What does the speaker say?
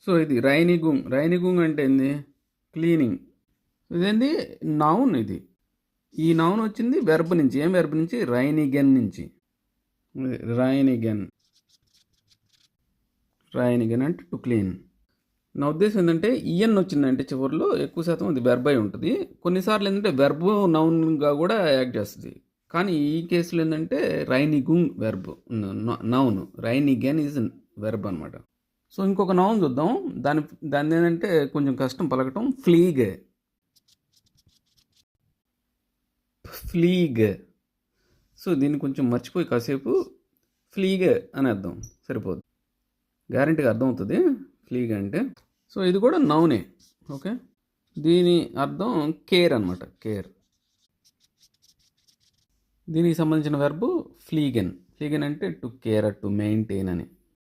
So ఇది రైనిగుంగ్. రైనిగుంగ్ అంటే ఏంది? క్లీనింగ్. ఇదేంది? నౌన్ ఇది. ఈ నౌన్ వచ్చింది వెర్బ్ నుంచి. ఏం వెర్బ్ నుంచి? రైనిగెన్ నుంచి. రైనిగెన్. రైనిగెన్ అంటే టు క్లీన్. నా ఉద్దేశం ఏంటంటే ఈఎన్ వచ్చిందంటే చివరిలో ఎక్కువ శాతం అది వెర్బ్ అయి ఉంటుంది. కొన్నిసార్లు ఏంటంటే వెర్బ్ నౌన్గా కూడా యాక్ట్ చేస్తుంది. కానీ ఈ కేసులో ఏంటంటే రైనిగుంగ్ వెర్బ్ నౌన్, రైనిగెన్ ఈజ్ వెర్బ్ అనమాట. సో ఇంకొక నౌన్ చూద్దాం. దాన్ని ఏంటంటే కొంచెం కష్టం పలకటం. ఫ్లీగ్. ఫ్లీగ్. సో దీన్ని కొంచెం మర్చిపోయి కాసేపు ఫ్లీగ్ అని అర్థం సరిపోదు. గ్యారంటీగా అర్థమవుతుంది ఫ్లీగ్ అంటే. సో ఇది కూడా నౌనే. ఓకే, దీని అర్థం కేర్ అనమాట. కేర్. దీనికి సంబంధించిన వెర్బు ఫ్లీగెన్. ఫ్లీగెన్ అంటే టు కేర్, టు మెయింటైన్ అని.